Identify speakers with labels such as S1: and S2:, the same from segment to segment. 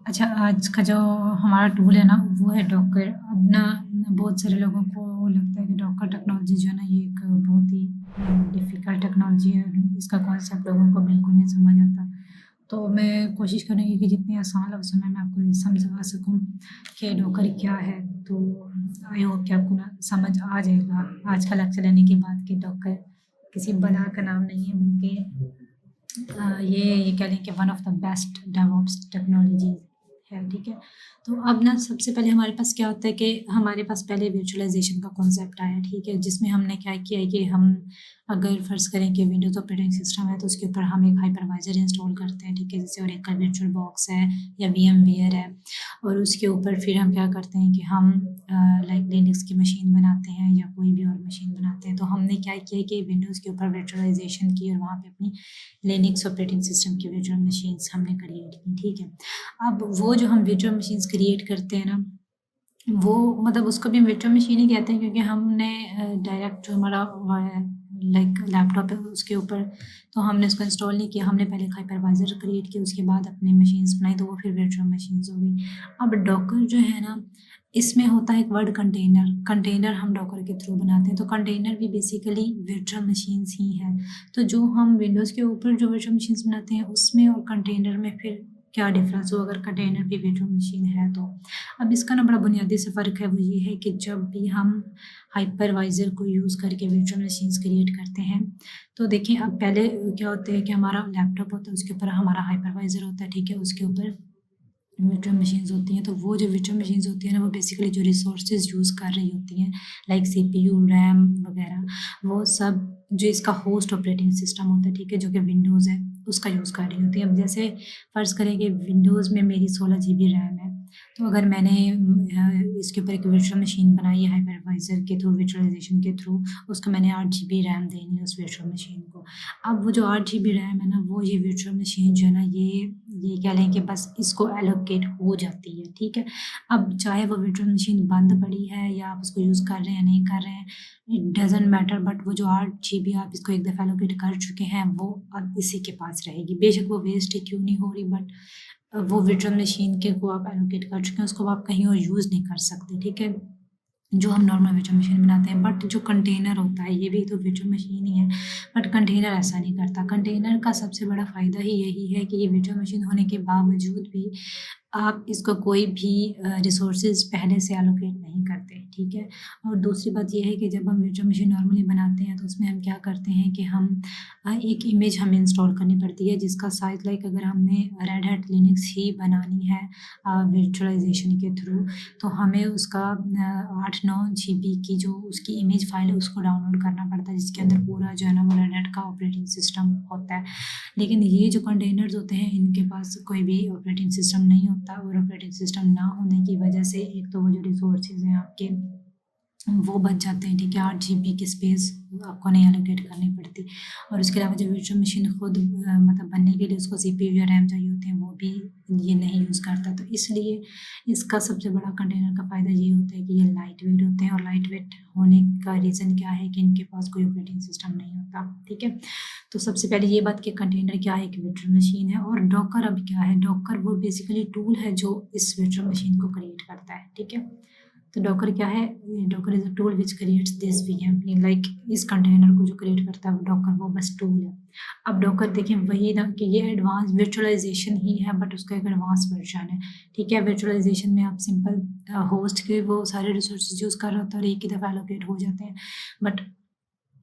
S1: अच्छा, आज का जो हमारा टूल है ना, वो है डॉकर। अब ना बहुत सारे लोगों को लगता है कि डॉकर टेक्नोलॉजी जो है ना, ये एक बहुत ही डिफ़िकल्ट टेक्नोलॉजी है और इसका कॉन्सेप्ट लोगों को बिल्कुल नहीं समझ आता। तो मैं कोशिश करूँगी कि जितनी आसान लफ्ज़ों में मैं आपको ये समझा सकूँ कि डॉकर क्या है। तो आई होप कि आपको ना समझ आ जाएगा आज का लेक्चर लेने के बाद कि डॉकर किसी बला का नाम नहीं है, बल्कि ये कह लें कि one of the best DevOps technology है, ठीक है? तो अब ना सबसे पहले हमारे पास क्या होता है कि हमारे पास पहले वर्चुअलाइज़ेशन का कॉन्सेप्ट आया, ठीक है? जिसमें हमने क्या किया है कि हम अगर फ़र्ज़ करें कि विंडोज़ ऑपरेटिंग सिस्टम है, तो उसके ऊपर हम एक हाइपरवाइज़र इंस्टॉल करते हैं, ठीक है? जैसे ओरेकल वर्चुअल बॉक्स है या वीएमवेयर है, और उसके ऊपर फिर हम क्या करते हैं कि हम लाइक लिनक्स की मशीन बनाते हैं या कोई भी और मशीन बनाते हैं। तो हमने क्या किया कि विंडोज़ के ऊपर वर्चुअलाइज़ेशन की और वहाँ पे अपनी लिनक्स ऑपरेटिंग सिस्टम की वर्चुअल मशीन्स हमने क्रिएट की, ठीक है। अब वो जो हम वर्चुअल मशीन्स क्रिएट करते हैं ना, वो मतलब उसको भी हम वर्चुअल मशीन ही कहते हैं, क्योंकि हमने डायरेक्ट जो हमारा वो है लाइक लैपटॉप है उसके ऊपर तो हमने उसको इंस्टॉल नहीं किया। हमने पहले एक हाइपरवाइज़र क्रिएट किया, उसके बाद अपनी मशीन्स बनाई, तो वो फिर वर्चुअल मशीन्स हो गई। अब डॉकर जो है ना, इसमें होता है एक वर्ड कंटेनर। कंटेनर हम डॉकर के थ्रू बनाते हैं, तो कंटेनर भी बेसिकली वर्चुअल मशीन्स ही है। तो जो हम विंडोज़ के ऊपर जो वर्चुअल मशीन्स बनाते हैं, उसमें और कंटेनर में फिर क्या डिफ़रेंस हो, अगर कंटेनर भी वर्चुअल मशीन है तो। अब इसका ना बड़ा बुनियादी सा फ़र्क है, वो ये है कि जब भी हम हाइपरवाइज़र को यूज़ करके वर्चुअल मशीन्स क्रिएट करते हैं, तो देखिए अब पहले क्या होता है कि हमारा लैपटॉप होता है, उसके ऊपर हमारा हाइपरवाइज़र होता है, ठीक है? उसके ऊपर वर्चुअल मशीन्स होती हैं, तो वो जो वर्चुअल मशीन्स होती हैं ना, वो बेसिकली जो रिसोर्सेज़ यूज़ कर रही होती हैं, लाइक सीपीयू, रैम वगैरह, वो सब जो इसका होस्ट ऑपरेटिंग सिस्टम होता है, ठीक है? जो कि विंडोज़ है, उसका यूज़ कर रही होती है। अब जैसे फ़र्ज़ करें कि विंडोज़ में मेरी 16 जीबी रैम है, तो अगर मैंने इसके ऊपर एक वर्चुअल मशीन बनाई है हाइपरवाइज़र के थ्रू, वर्चुअलाइज़ेशन के थ्रू, उसको मैंने 8 जीबी रैम देनी है उस वर्चुअल मशीन को। अब वो जो 8 जीबी रैम है ना, वो ये वर्चुअल मशीन जो है ना, ये कह लें कि बस इसको एलोकेट हो जाती है, ठीक है? अब चाहे वो वर्चुअल मशीन बंद पड़ी है या आप उसको यूज़ कर रहे हैं या नहीं कर रहे हैं, इट डज़न्ट मैटर, बट वो जो 8 जीबी आप इसको एक दफ़ा एलोकेट कर चुके हैं, वो अब इसी के पास रहेगी। बेशक वो वेस्ट ही क्यों नहीं हो रही, बट वो वर्चुअल मशीन के को आप एलोकेट कर चुके हैं, उसको आप कहीं और यूज़ नहीं कर सकते, ठीक है? जो हम नॉर्मल वर्चुअल मशीन बनाते हैं, बट जो कंटेनर होता है, ये भी तो वर्चुअल मशीन ही है, बट कंटेनर ऐसा नहीं करता। कंटेनर का सबसे बड़ा फ़ायदा ही यही है कि ये वर्चुअल मशीन होने के बावजूद भी आप इसको कोई भी रिसोर्सेज़ पहले से एलोकेट नहीं करते, ठीक है? और दूसरी बात ये है कि जब हम वर्चुअल मशीन नॉर्मली बनाते हैं, तो उसमें हम क्या करते हैं कि हम एक इमेज हमें इंस्टॉल करनी पड़ती है, जिसका साइज़ लाइक अगर हमने रेड हैट लिनक्स ही बनानी है वर्चुअलाइज़ेशन के थ्रू, तो हमें उसका 8-9 जीबी की जो उसकी इमेज फ़ाइल है, उसको डाउनलोड करना पड़ता है, जिसके अंदर पूरा जो है ना, वो रेड हैट का ऑपरेटिंग सिस्टम होता है। लेकिन ये जो कंटेनर्स होते हैं, इनके पास कोई भी ऑपरेटिंग सिस्टम नहीं होता, और ऑपरेटिंग सिस्टम ना होने की वजह से एक तो वो जो रिसोर्सेज़ हैं आपके, वो बच जाते हैं, ठीक है? 8 जीबी की स्पेस आपको नहीं एलोकेट करनी पड़ती, और उसके अलावा जो वर्चुअल मशीन खुद मतलब बनने के लिए उसको सीपीयू या रैम चाहिए होते हैं, वो भी ये नहीं यूज़ करता। तो इसलिए इसका सबसे बड़ा कंटेनर का फ़ायदा ये होता है कि ये लाइट वेट होते हैं, और लाइट वेट होने का रीज़न क्या है कि इनके पास कोई ऑपरेटिंग सिस्टम नहीं होता, ठीक है? तो सबसे पहले ये बात कि कंटेनर क्या है, एक वर्चुअल मशीन है, और डॉकर अब क्या है? डॉकर वो बेसिकली टूल है जो इस वर्चुअल मशीन को क्रिएट करता है, ठीक है? तो डॉकर क्या है? Docker is a tool which creates this VM, like इस कंटेनर को जो क्रिएट करता है वो डॉकर, वो बस टूल है। अब डॉकर देखें वही ना कि ये एडवांस वर्चुअलाइज़ेशन ही है, बट उसका एक एडवांस वर्ज़न है, ठीक है? वर्चुअलाइज़ेशन में आप सिंपल होस्ट के वो सारे रिसोर्सेज़ यूज़ कर रहे होते हैं और एक ही दफ़ा एलोकेट हो जाते हैं। बट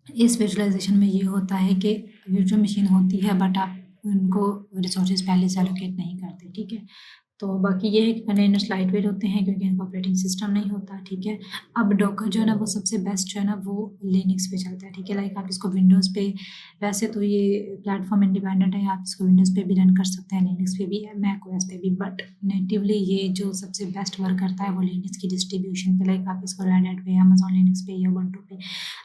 S1: इस विजुअलाइज़ेशन में ये होता है कि वर्चुअल मशीन होती है, बट आप उनको रिसोर्सेज़ पहले से एलोकेट नहीं करते, ठीक है? तो बाकी ये है कि कंटेनर्स लाइट वेट होते हैं, क्योंकि इनका ऑपरेटिंग सिस्टम नहीं होता, ठीक है? अब डॉकर जो है ना, वो सबसे बेस्ट जो है ना, वो लिनक्स पे चलता है, ठीक है? लाइक आप इसको विंडोज़ पे, वैसे तो ये प्लेटफ़ॉर्म इंडिपेंडेंट है, आप इसको विंडोज़ पे भी रन कर सकते हैं, लिनक्स पे भी, मैक ओएस पे भी, बट नेटिवली ये जो सबसे बेस्ट वर्क करता है वो लिनक्स की डिस्ट्रीब्यूशन पे। लाइक आप इसको रेड हैट पे, अमेज़न लिनक्स पे या उबुंटू पे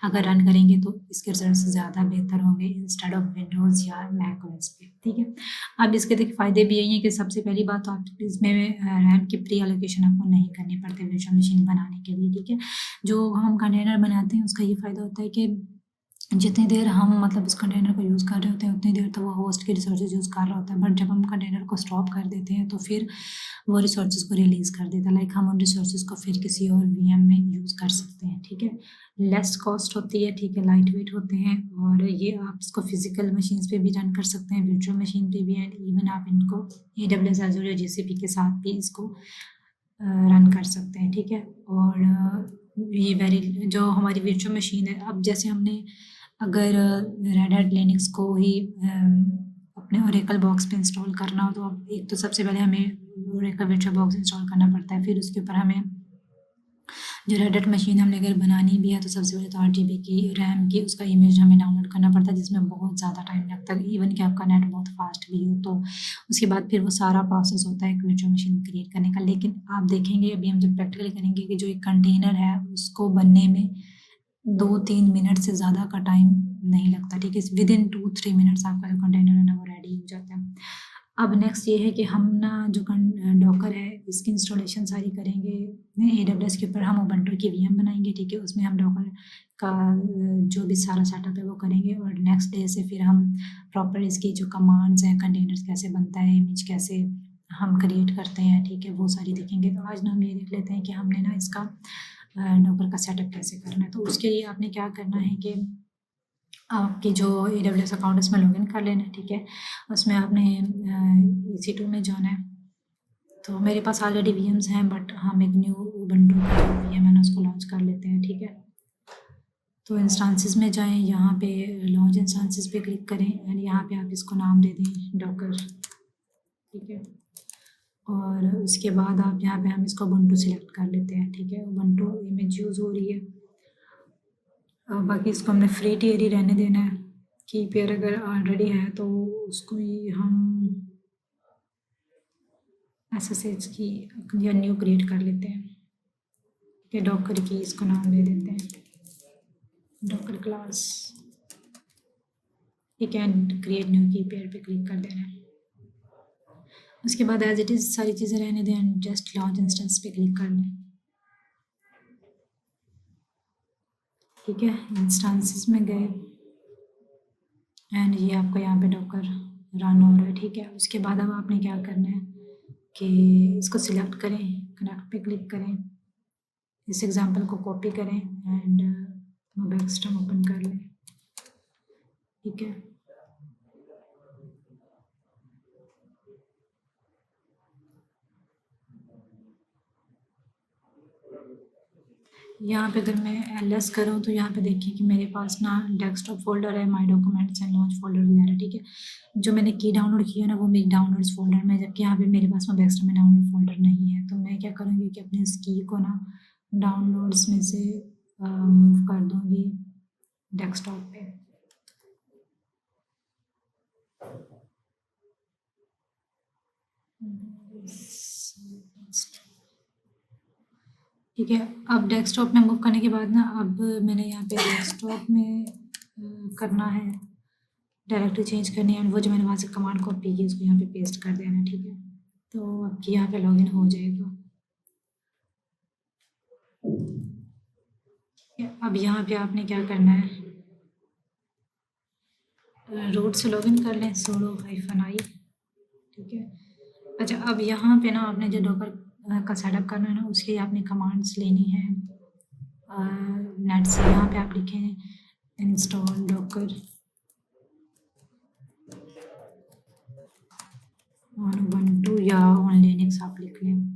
S1: अगर रन करेंगे, तो इसके रिजल्ट्स ज़्यादा बेहतर होंगे इंस्टेड ऑफ विंडोज़ या मैक ओएस पे, ठीक है? अब इसके देखिए फ़ायदे भी यही हैं कि सबसे पहली बात तो आप इसमें रैम की प्री एलोकेशन आपको नहीं करनी पड़ती वर्चुअल मशीन बनाने के लिए, ठीक है? जो हम कंटेनर बनाते हैं, उसका ये फ़ायदा होता है कि जितनी देर हम मतलब उस कंटेनर को यूज़ कर रहे होते हैं उतनी देर तो वो होस्ट के रिसोर्सेज यूज़ कर रहा होता है, बट जब हम कंटेनर को स्टॉप कर देते हैं तो फिर वो रिसोर्सेज को रिलीज़ कर देता है। लाइक हम उन रिसोर्सेज को फिर किसी और वीएम में यूज़ कर सकते हैं, ठीक है। लेस कॉस्ट होती है, ठीक है, लाइट वेट होते हैं, और ये आप इसको फिजिकल मशीन्स पे भी रन कर सकते हैं, वर्चुअल मशीन पे भी, एंड इवन आप इनको AWS एज़ूर या GCP के साथ भी इसको रन कर सकते हैं, ठीक है। और ये वेरी जो हमारी वर्चुअल मशीन है, अब जैसे हमने अगर रेड हैट लिनक्स को ही अपने ओरेकल बॉक्स पे इंस्टॉल करना हो, तो अब एक तो सबसे पहले हमें ओरेकल वर्चुअल बॉक्स इंस्टॉल करना पड़ता है, फिर उसके ऊपर हमें जो रेड हैट मशीन हमने अगर बनानी भी है तो सबसे पहले तो 8 GB की रैम की उसका इमेज हमें डाउनलोड करना पड़ता है, जिसमें बहुत ज़्यादा टाइम लगता है, इवन कि आपका नेट बहुत फास्ट भी हो तो। उसके बाद फिर वो सारा प्रोसेस होता है एक वर्चुअल मशीन क्रिएट करने का। लेकिन आप देखेंगे अभी हम जब प्रैक्टिकली करेंगे कि जो एक कंटेनर है उसको बनने में 2-3 मिनट से ज़्यादा का टाइम नहीं लगता, ठीक है। विदिन 2-3 मिनट्स आपका जो कंटेनर है ना वो रेडी हो जाता है। अब नेक्स्ट ये है कि हम ना जो डॉकर है इसकी इंस्टॉलेशन सारी करेंगे AWS के ऊपर। हम उबंटू की VM बनाएंगे, ठीक है, उसमें हम डॉकर का जो भी सारा सेटअप है वो करेंगे, और नेक्स्ट डे से फिर हम प्रॉपर इसकी जो कमांड्स हैं, कंटेनर्स कैसे बनता है, इमेज कैसे हम क्रिएट करते हैं, ठीक है, वो सारी देखेंगे। तो आज ना हम ये देख लेते हैं कि हमने ना इसका डॉकर का सेटअप कैसे करना है। तो उसके लिए आपने क्या करना है कि आपकी जो AWS अकाउंट है उसमें लॉगिन कर लेना है, ठीक है। उसमें आपने EC2 में जाना है। तो मेरे पास ऑलरेडी VMs हैं, बट हम एक न्यू उबंटू का जो VM है ना उसको लॉन्च कर लेते हैं, ठीक है। तो इंस्टांसेस में जाएं, यहाँ पे लॉन्च इंस्टांसेस पे क्लिक करें, एंड यहाँ पे आप इसको नाम दे दें डॉकर, ठीक है। और उसके बाद आप यहाँ पे हम इसको उबंटू सिलेक्ट कर लेते हैं, ठीक है। उबंटू इमेज यूज़ हो रही है, बाकी इसको हमने फ्री टियर ही रहने देना है। की पेयर अगर ऑलरेडी है तो उसको ही हम SSH की या न्यू क्रिएट कर लेते हैं, कि डॉकर की इसको नाम दे देते हैं डॉकर क्लास, ठीक है। क्रिएट न्यू की पेयर पे क्लिक कर देना है। उसके बाद एज इट इज़ सारी चीज़ें रहने दें, एंड जस्ट लॉन्च इंस्टेंस पे क्लिक कर लें, ठीक है। इंस्टांसेस में गए, एंड ये आपका यहाँ पे डॉकर रन हो रहा है, ठीक है। उसके बाद अब आपने क्या करना है कि इसको सिलेक्ट करें, कनेक्ट पे क्लिक करें, इस एग्जांपल को कॉपी करें, एंड मोबाइल सिस्टम ओपन कर लें, ठीक है। यहाँ पे अगर मैं LS करूँ तो यहाँ पे देखिए कि मेरे पास ना डेस्कटॉप फोल्डर है, my documents and launch folder वगैरह, ठीक है। जो मैंने की डाउनलोड किया ना वो मेरी डाउनलोड्स फोल्डर में, जबकि यहाँ पे मेरे पास में डेस्कटॉप में डाउनलोड फोल्डर नहीं है। तो मैं क्या करूँगी कि अपने इस की को ना डाउनलोड्स में से मूव कर दूँगी डेस्कटॉप पे, ठीक है। अब डेस्कटॉप में मूव करने के बाद ना अब मैंने यहाँ पे डेस्कटॉप में करना है, डायरेक्टरी चेंज करनी है, वो जो मैंने वहाँ से कमांड कॉपी की उसको यहाँ पे पेस्ट कर देना है, ठीक है। तो आपकी यहाँ पे लॉगिन हो जाएगा, ठीक है। अब यहाँ पे आपने क्या करना है, रूट से लॉगिन कर लें sudo -i, ठीक है। अच्छा, अब यहाँ पे ना आपने जो डॉकर का सेटअप करना है ना उसके लिए आपने कमांड्स लेनी है नेट से। यहाँ पे आप लिखें इंस्टॉल डॉकर ऑन उबंटू या ऑन लिनक्स आप लिख लें।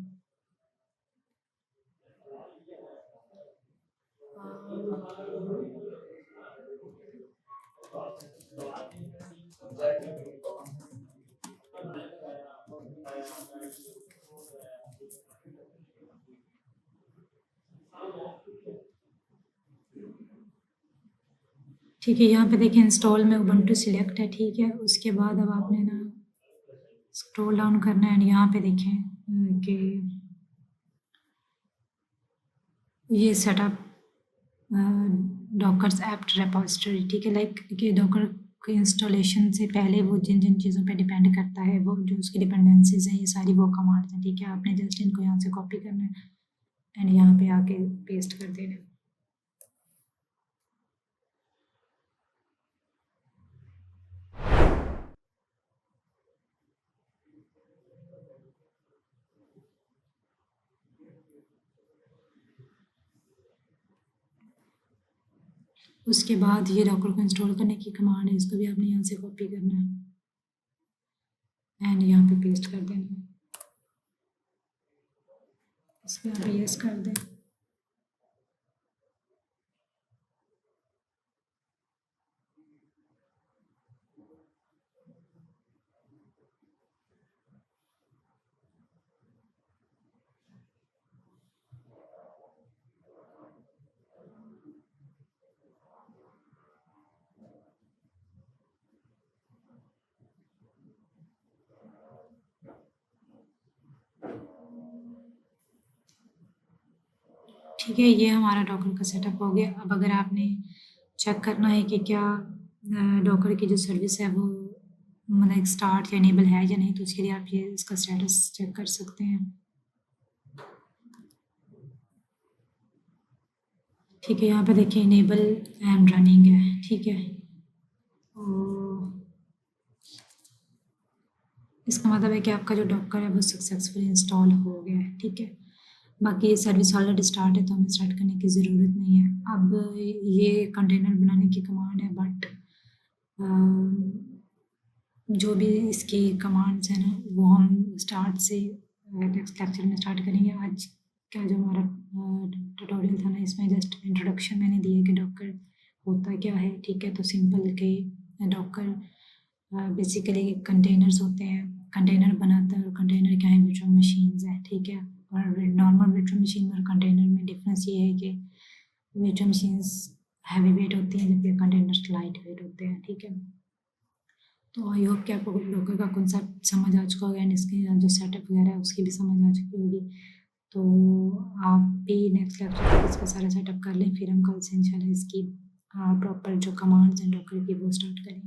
S1: ठीक है, यहाँ पे देखिए इंस्टॉल में उबंटू सिलेक्ट है, ठीक है। उसके बाद अब आपने ना स्क्रॉल डाउन करना है, एंड यहाँ पे देखें कि ये सेटअप डॉकर्स एप्ट रेपॉजिटरी, ठीक है। लाइक कि डॉकर के इंस्टॉलेशन से पहले वो जिन जिन चीज़ों पे डिपेंड करता है, वो जो उसकी डिपेंडेंसीज हैं, ये सारी वो कमांड्स हैं, ठीक है। आपने जस्ट इनको यहाँ से कॉपी करना है एंड यहाँ पे आके पेस्ट कर देना है। उसके बाद ये डॉकर को इंस्टॉल करने की कमांड है, इसको भी आपने यहाँ से कॉपी करना है एंड यहाँ पे पेस्ट कर देना है। इस पर आप यस कर दें। ठीक है, ये हमारा डॉकर का सेटअप हो गया। अब अगर आपने चेक करना है कि क्या डॉकर की जो सर्विस है वो मतलब स्टार्ट या इनेबल है या नहीं, तो उसके लिए आप ये इसका स्टेटस चेक कर सकते हैं। ठीक है, यहाँ पे देखिए इनेबल एंड रनिंग है। ठीक है, इसका मतलब है कि आपका जो डॉकर है वो सक्सेसफुली इंस्टॉल हो गया है। ठीक है, बाकी ये सर्विस ऑलरेडी स्टार्ट है तो हमें स्टार्ट करने की ज़रूरत नहीं है। अब ये कंटेनर बनाने की कमांड है, बट जो भी इसकी कमांड्स हैं ना वो हम स्टार्ट से नेक्स्ट लेक्चर में स्टार्ट करेंगे। आज का जो हमारा ट्यूटोरियल था ना, इसमें जस्ट इंट्रोडक्शन मैंने दी है कि डॉकर होता क्या है। ठीक है, तो सिंपल के डॉकर बेसिकली कंटेनर्स होते हैं, कंटेनर बनाता है। और कंटेनर क्या है, वर्चुअल मशीन्स है। ठीक है, और नॉर्मल वर्चुअल मशीन और कंटेनर में डिफरेंस ये है कि वर्चुअल मशीन्स हैवी वेट होती हैं जबकि कंटेनर्स लाइट वेट होते हैं। ठीक है, तो आई होप कि आपको डॉकर का कॉन्सेप्ट समझ आ चुका होगा एंड इसके जो सेटअप वगैरह है उसकी भी समझ आ चुकी होगी। तो आप भी नेक्स्ट लेक्चर तक इसका सारा सेटअप कर लें, फिर हम कल से इंशाल्लाह इसकी प्रॉपर जो कमांड्स हैं डॉकर की वो स्टार्ट करेंगे।